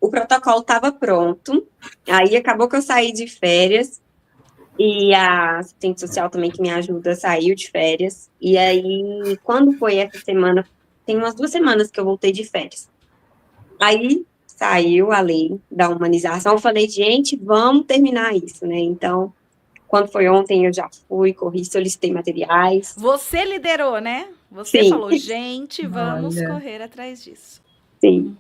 O protocolo estava pronto, aí acabou que eu saí de férias, e a assistente social também que me ajuda saiu de férias, e aí, quando foi essa semana, tem umas 2 semanas que eu voltei de férias, aí saiu a lei da humanização, eu falei, gente, vamos terminar isso, né, então, quando foi ontem, eu já fui, corri, solicitei materiais. Você liderou, né? Você Sim. falou, gente, vamos correr atrás disso. Sim,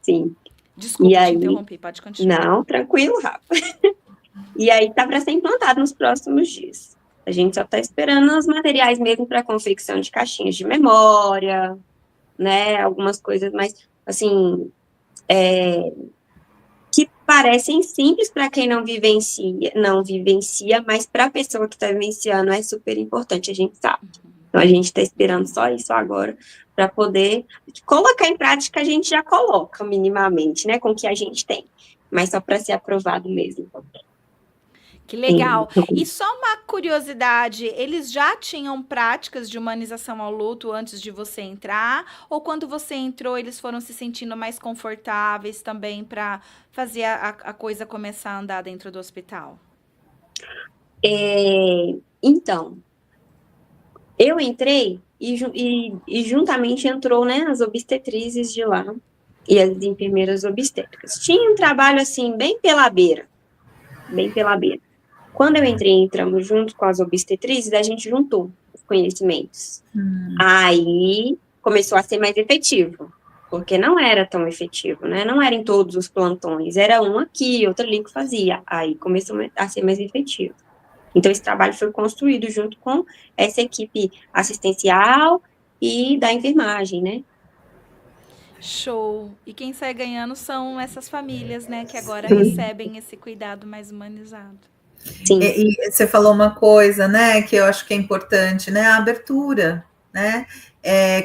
sim. Desculpa, e aí, te interrompi, pode continuar. Não, tranquilo, Rafa. E aí tá para ser implantado nos próximos dias. A gente só está esperando os materiais mesmo para confecção de caixinhas de memória, né? Algumas coisas mais, assim, que parecem simples para quem não vivencia, mas para a pessoa que está vivenciando é super importante, a gente sabe. Então, a gente está esperando só isso agora para poder colocar em prática, a gente já coloca minimamente, né? Com o que a gente tem, mas só para ser aprovado mesmo. Que legal. E só uma curiosidade, eles já tinham práticas de humanização ao luto antes de você entrar? Ou quando você entrou, eles foram se sentindo mais confortáveis também para fazer a coisa começar a andar dentro do hospital? Então, eu entrei e juntamente entrou, né, as obstetrizes de lá e as enfermeiras obstétricas. Tinha um trabalho, assim, bem pela beira. Quando eu entrei, entramos junto com as obstetrizes, a gente juntou os conhecimentos. Aí começou a ser mais efetivo, porque não era tão efetivo, né? Não era em todos os plantões, era um aqui, outro ali que fazia. Aí começou a ser mais efetivo. Então, esse trabalho foi construído junto com essa equipe assistencial e da enfermagem, né? Show! E quem sai ganhando são essas famílias, né? Que agora recebem esse cuidado mais humanizado. Sim. E você falou uma coisa, né, que eu acho que é importante, né, a abertura, né,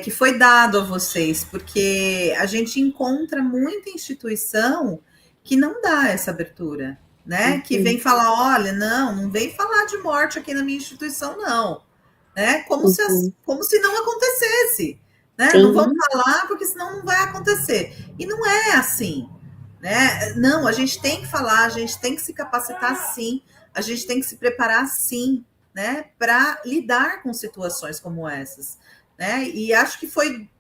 que foi dado a vocês, porque a gente encontra muita instituição que não dá essa abertura, né, que vem falar, olha, não vem falar de morte aqui na minha instituição, não, né, como se não acontecesse, né, não vamos falar porque senão não vai acontecer, e não é assim, né, não, a gente tem que falar, a gente tem que se capacitar sim, a gente tem que se preparar sim, né, para lidar com situações como essas, né? E acho que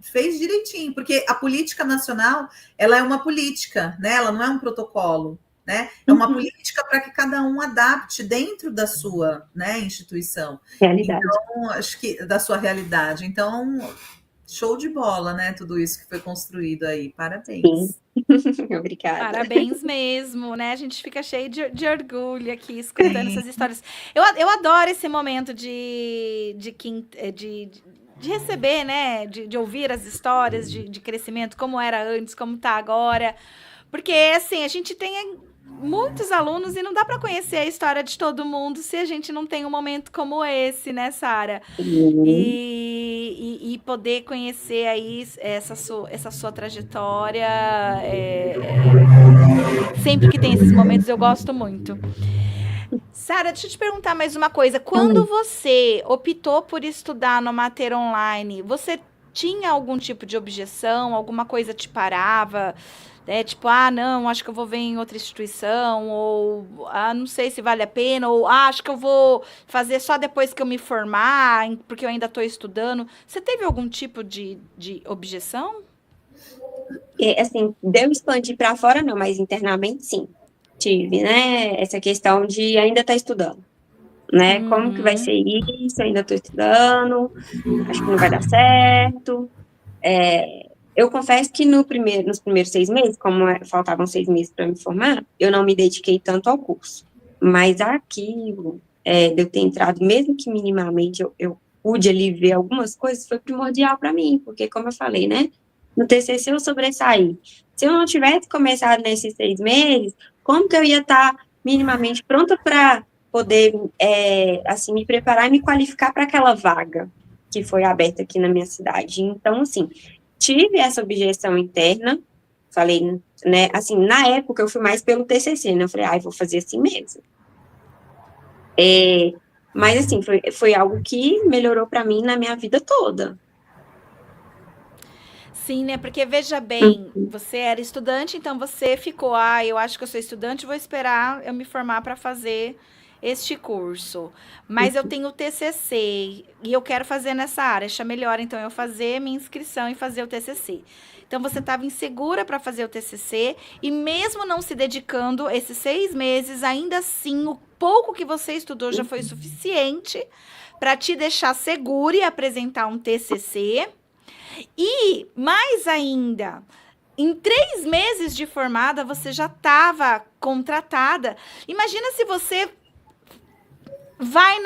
fez direitinho, porque a política nacional, ela é uma política, né? Ela não é um protocolo, né? É uma política para que cada um adapte dentro da sua, né, instituição. Realidade. Então, acho que da sua realidade. Então, show de bola, né? Tudo isso que foi construído aí. Parabéns. Sim. Obrigada. Parabéns mesmo, né? A gente fica cheio de orgulho aqui escutando essas histórias. Eu adoro esse momento de receber, né? De ouvir as histórias de crescimento, como era antes, como tá agora. Porque, assim, a gente tem muitos alunos e não dá para conhecer a história de todo mundo se a gente não tem um momento como esse, né, Sara? E poder conhecer aí essa sua trajetória. Sempre que tem esses momentos, eu gosto muito. Sara, deixa eu te perguntar mais uma coisa. Quando você optou por estudar no Mater Online, você tinha algum tipo de objeção? Alguma coisa te parava? Tipo, não, acho que eu vou ver em outra instituição, ou não sei se vale a pena, ou acho que eu vou fazer só depois que eu me formar, porque eu ainda estou estudando. Você teve algum tipo de objeção? Assim, deu expandir para fora, não, mas internamente, sim. Tive, né? Essa questão de ainda estar estudando, né? Como que vai ser isso? Ainda estou estudando, acho que não vai dar certo. Eu confesso que nos primeiros 6 meses, como faltavam 6 meses para me formar, eu não me dediquei tanto ao curso. Mas aquilo, de eu ter entrado, mesmo que minimamente eu pude ali ver algumas coisas, foi primordial para mim, porque, como eu falei, né? No TCC eu sobressaí. Se eu não tivesse começado nesses 6 meses, como que eu ia estar minimamente pronta para poder, assim, me preparar e me qualificar para aquela vaga que foi aberta aqui na minha cidade? Então, assim, tive essa objeção interna, falei, né, assim, na época eu fui mais pelo TCC, né, eu falei, vou fazer assim mesmo. Mas, assim, foi algo que melhorou para mim na minha vida toda. Sim, né? Porque veja bem, você era estudante, então você ficou, eu acho que eu sou estudante, vou esperar eu me formar para fazer este curso. Mas eu tenho o TCC e eu quero fazer nessa área. Acha melhor, então, eu fazer minha inscrição e fazer o TCC. Então, você estava insegura para fazer o TCC e mesmo não se dedicando esses 6 meses, ainda assim, o pouco que você estudou já foi suficiente para te deixar segura e apresentar um TCC. E, mais ainda, em 3 meses de formada, você já estava contratada. Imagina se você vai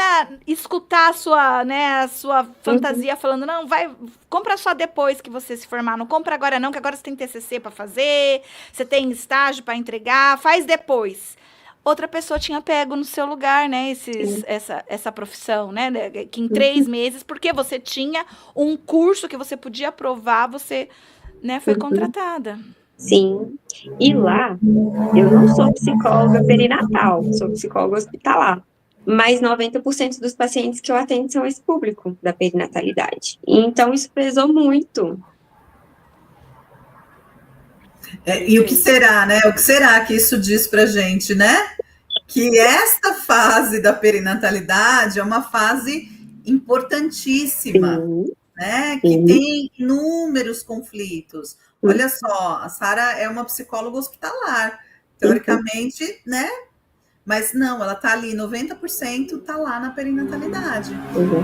escutar a sua fantasia falando, não, compra só depois que você se formar, não compra agora não, que agora você tem TCC para fazer, você tem estágio para entregar, faz depois. Outra pessoa tinha pego no seu lugar, né, essa profissão, né, que em 3 meses, porque você tinha um curso que você podia aprovar, você, né, foi contratada. Sim, e lá, eu não sou psicóloga perinatal, sou psicóloga hospitalar, mas 90% dos pacientes que eu atendo são esse público da perinatalidade. Então, isso pesou muito. E o que será, né? O que será que isso diz pra gente, né? Que esta fase da perinatalidade é uma fase importantíssima, né? Que tem inúmeros conflitos. Olha só, a Sara é uma psicóloga hospitalar, teoricamente, né? Mas não, ela tá ali, 90% tá lá na perinatalidade.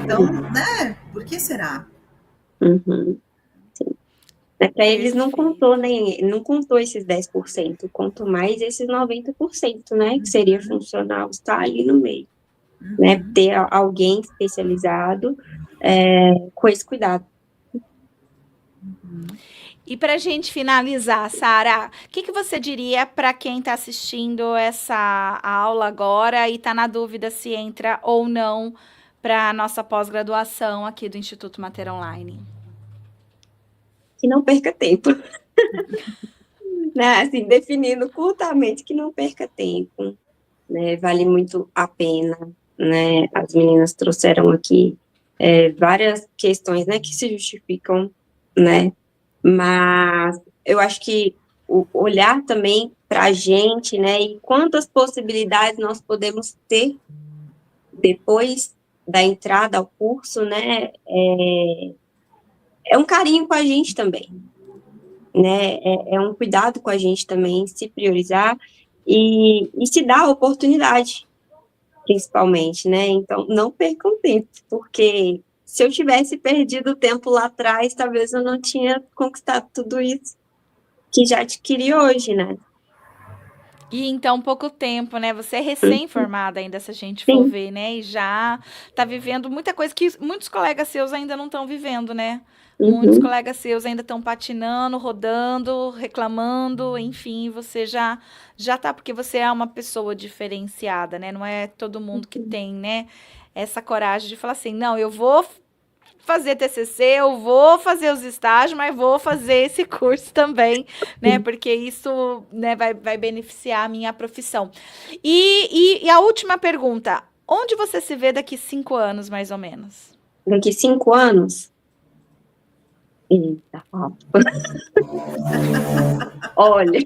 Então, né? Por que será? Para eles não contou esses 10%, contou mais esses 90%, né? Que seria funcional estar ali no meio. Né? Ter alguém especializado com esse cuidado. E para a gente finalizar, Sara, o que você diria para quem está assistindo essa aula agora e está na dúvida se entra ou não para a nossa pós-graduação aqui do Instituto Mater Online? Que não perca tempo. Né? Assim, definindo curtamente que não perca tempo. Né? Vale muito a pena. Né? As meninas trouxeram aqui várias questões, né, que se justificam, né? Mas eu acho que olhar também para a gente, né, e quantas possibilidades nós podemos ter depois da entrada ao curso, né, é um carinho com a gente também, né, é um cuidado com a gente também, se priorizar e se dar a oportunidade, principalmente, né, então não percam tempo, porque se eu tivesse perdido o tempo lá atrás, talvez eu não tinha conquistado tudo isso que já adquiri hoje, né? E em tão pouco tempo, né? Você é recém-formada ainda, se a gente for Sim. ver, né? E já tá vivendo muita coisa que muitos colegas seus ainda não estão vivendo, né? Muitos Uhum. colegas seus ainda estão patinando, rodando, reclamando, enfim, você já tá, porque você é uma pessoa diferenciada, né? Não é todo mundo que tem, né, essa coragem de falar assim, não, eu vou fazer TCC, eu vou fazer os estágios, mas vou fazer esse curso também, né? Porque isso, né, vai beneficiar a minha profissão. E a última pergunta: onde você se vê daqui 5 anos, mais ou menos? Daqui 5 anos. Eita, ó. Olha,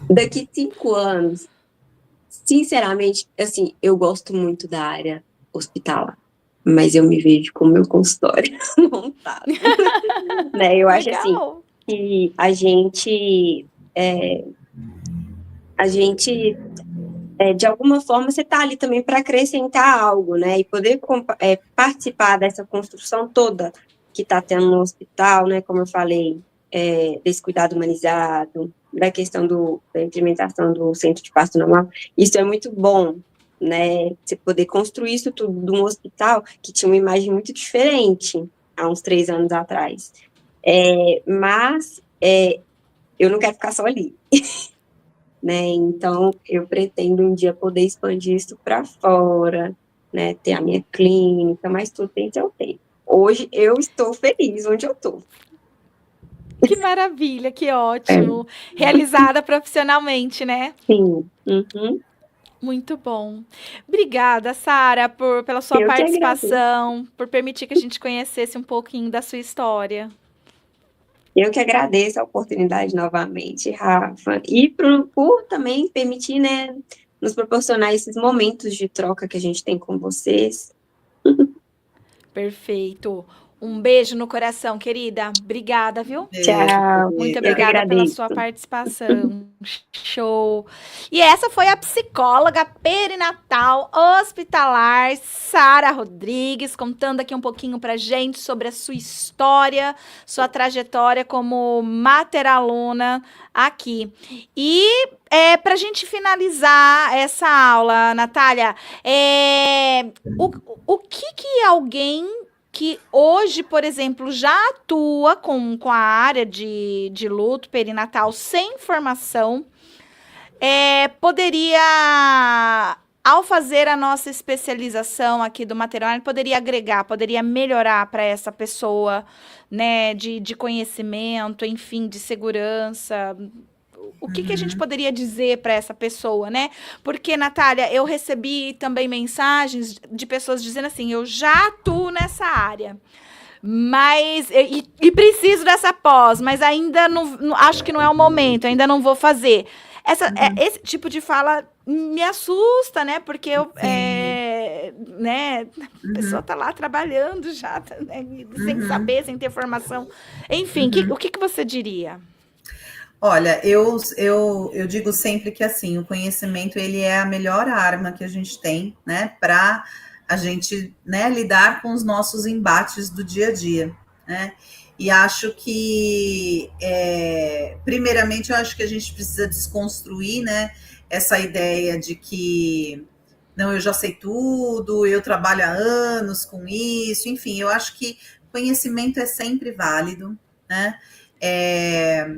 daqui 5 anos, sinceramente, assim, eu gosto muito da área hospitalar, mas eu me vejo com o meu consultório montado, né? Eu acho assim Legal. que a gente de alguma forma você está ali também para acrescentar algo, né? E poder participar dessa construção toda que está tendo no hospital, né? Como eu falei, desse cuidado humanizado, da questão da implementação do centro de parto normal, isso é muito bom, né? Você poder construir isso tudo de um hospital que tinha uma imagem muito diferente há uns 3 anos atrás. Mas eu não quero ficar só ali. Né? Então, eu pretendo um dia poder expandir isso para fora, né? Ter a minha clínica, mas tudo tem seu tempo. Hoje eu estou feliz onde eu estou. Que maravilha, que ótimo. Realizada profissionalmente, né? Sim. Uhum. Muito bom. Obrigada, Sara, pela sua Eu que agradeço. participação, por permitir que a gente conhecesse um pouquinho da sua história. Eu que agradeço a oportunidade novamente, Rafa, e por também permitir, né, nos proporcionar esses momentos de troca que a gente tem com vocês. Perfeito. Um beijo no coração, querida. Obrigada, viu? Beijo, Tchau. Muito Eu que querida. obrigada pela sua agradeço. participação. Show. E essa foi a psicóloga perinatal hospitalar Sara Rodrigues, contando aqui um pouquinho pra gente sobre a sua história, sua trajetória como materaluna aqui. E para a gente finalizar essa aula, Natália, o, o que alguém que hoje, por exemplo, já atua com a área de luto perinatal sem formação, poderia, ao fazer a nossa especialização aqui do material, poderia agregar, poderia melhorar para essa pessoa, né, de conhecimento, enfim, de segurança. O que a gente poderia dizer para essa pessoa, né? Porque, Natália, eu recebi também mensagens de pessoas dizendo assim: eu já atuo nessa área, mas e preciso dessa pós, mas ainda não acho que não é o momento, ainda não vou fazer. Esse tipo de fala me assusta, né? Porque Sim. né, a pessoa Uhum, tá lá trabalhando já, né, sem uhum, saber, sem ter formação. Enfim, uhum. o que você diria? Olha, eu digo sempre que assim, o conhecimento ele é a melhor arma que a gente tem, né, para a gente, né, lidar com os nossos embates do dia a dia, né? E acho que, primeiramente, eu acho que a gente precisa desconstruir, né, essa ideia de que não, eu já sei tudo, eu trabalho há anos com isso, enfim, eu acho que conhecimento é sempre válido, né? É,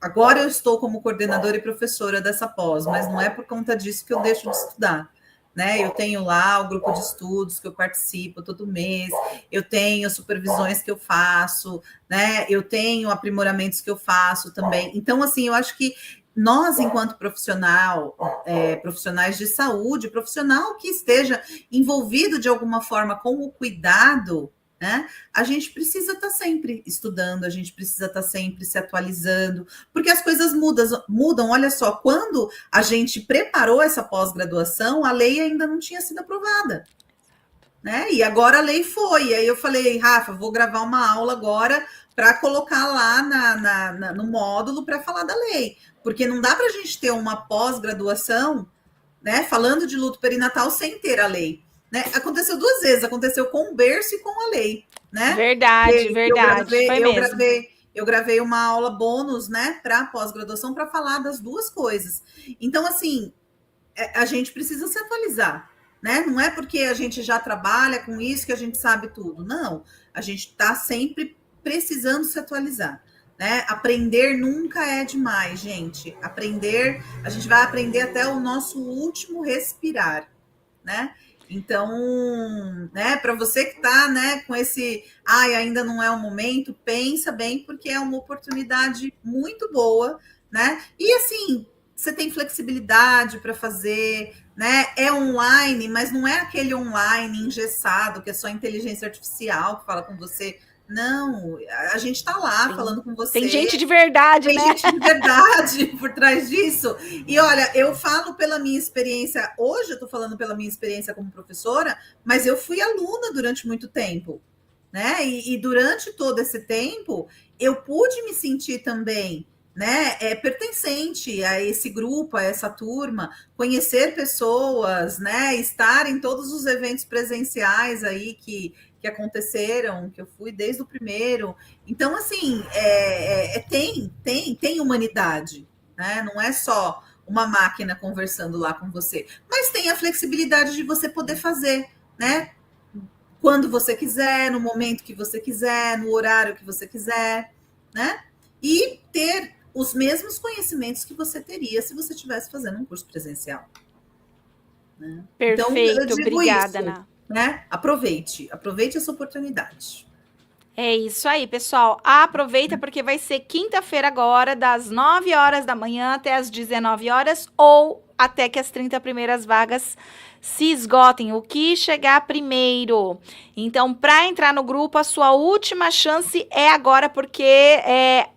agora eu estou como coordenadora e professora dessa pós, mas não é por conta disso que eu deixo de estudar, né? Eu tenho lá o grupo de estudos que eu participo todo mês, eu tenho supervisões que eu faço, né? Eu tenho aprimoramentos que eu faço também. Então, assim, eu acho que nós, enquanto profissionais de saúde, profissional que esteja envolvido de alguma forma com o cuidado, né? A gente precisa estar sempre estudando, a gente precisa estar sempre se atualizando, porque as coisas mudam. Olha só, quando a gente preparou essa pós-graduação, a lei ainda não tinha sido aprovada. né? E agora a lei foi. Aí eu falei, Rafa, vou gravar uma aula agora para colocar lá no módulo para falar da lei. Porque não dá para a gente ter uma pós-graduação, né, falando de luto perinatal sem ter a lei. Né? Aconteceu 2 vezes, aconteceu com o berço e com a lei. Né? Verdade, verdade. Foi mesmo. Eu gravei uma aula bônus, né, para pós-graduação para falar das 2 coisas. Então, assim, a gente precisa se atualizar, né? Não é porque a gente já trabalha com isso que a gente sabe tudo. Não, a gente está sempre precisando se atualizar, né? Aprender nunca é demais, gente. Aprender, a gente vai aprender até o nosso último respirar, né? Então, né, para você que está, né, com esse, ainda não é o momento, pensa bem, porque é uma oportunidade muito boa, né? E assim, você tem flexibilidade para fazer, né? É online, mas não é aquele online engessado, que é só inteligência artificial que fala com você. Não, a gente está lá falando com você. Tem gente de verdade, tem né? Tem gente de verdade por trás disso. E olha, eu falo pela minha experiência, hoje eu estou falando pela minha experiência como professora, mas eu fui aluna durante muito tempo, né? E durante todo esse tempo, eu pude me sentir também, né, pertencente a esse grupo, a essa turma, conhecer pessoas, né, estar em todos os eventos presenciais aí que aconteceram, que eu fui desde o primeiro. Então, assim, tem humanidade, né? Não é só uma máquina conversando lá com você, mas tem a flexibilidade de você poder fazer, né? Quando você quiser, no momento que você quiser, no horário que você quiser, né? E ter os mesmos conhecimentos que você teria se você estivesse fazendo um curso presencial. Né? Perfeito, então, obrigada, isso, Ana. Né? Aproveite essa oportunidade. É isso aí, pessoal. Aproveita porque vai ser quinta-feira agora, das 9 horas da manhã até as 19 horas, ou até que as 30 primeiras vagas se esgotem, o que chegar primeiro. Então, para entrar no grupo, a sua última chance é agora, porque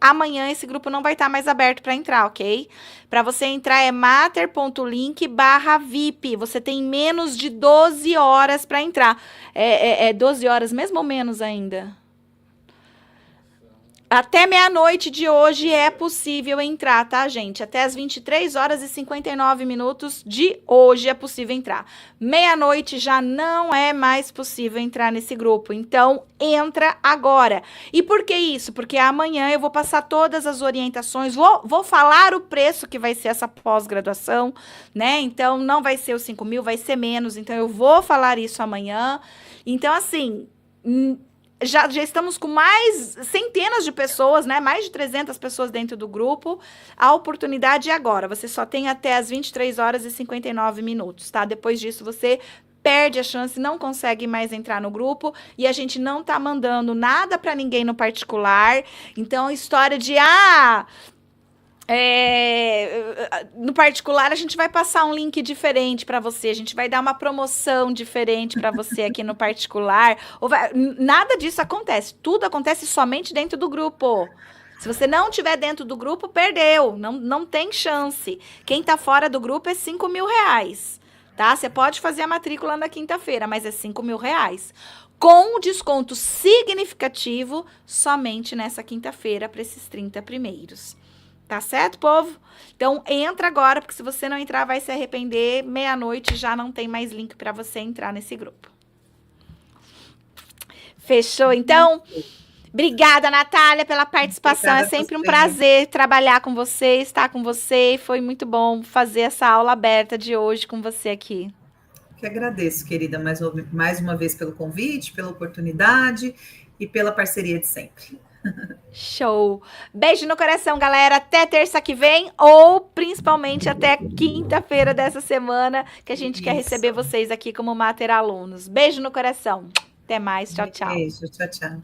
amanhã esse grupo não vai estar mais aberto para entrar, ok? Para você entrar é mater.link/VIP. Você tem menos de 12 horas para entrar. 12 horas mesmo ou menos ainda? Até meia-noite de hoje é possível entrar, tá, gente? Até as 23 horas e 59 minutos de hoje é possível entrar. Meia-noite já não é mais possível entrar nesse grupo. Então, entra agora. E por que isso? Porque amanhã eu vou passar todas as orientações, vou falar o preço que vai ser essa pós-graduação, né? Então, não vai ser os 5 mil, vai ser menos. Então, eu vou falar isso amanhã. Então, assim... Já estamos com mais centenas de pessoas, né? Mais de 300 pessoas dentro do grupo. A oportunidade é agora. Você só tem até as 23 horas e 59 minutos, tá? Depois disso, você perde a chance, não consegue mais entrar no grupo. E a gente não tá mandando nada para ninguém no particular. Então, história de... no particular, a gente vai passar um link diferente para você, a gente vai dar uma promoção diferente para você aqui no particular. Nada disso acontece, tudo acontece somente dentro do grupo. Se você não estiver dentro do grupo, perdeu, não tem chance. Quem está fora do grupo é R$5 mil, tá? Você pode fazer a matrícula na quinta-feira, mas é R$5 mil. Com um desconto significativo somente nessa quinta-feira para esses 30 primeiros. Tá certo, povo? Então, entra agora, porque se você não entrar, vai se arrepender. Meia-noite já não tem mais link para você entrar nesse grupo. Fechou? Então, obrigada, Natália, pela participação. Obrigada, é sempre um prazer trabalhar com você, estar com você. Foi muito bom fazer essa aula aberta de hoje com você aqui. Que agradeço, querida, mais uma vez pelo convite, pela oportunidade e pela parceria de sempre. Show! Beijo no coração, galera. Até terça que vem ou principalmente até quinta-feira dessa semana, que a gente quer receber vocês aqui como Mater alunos. Beijo no coração. Até mais. Tchau, tchau. Beijo. Tchau, tchau.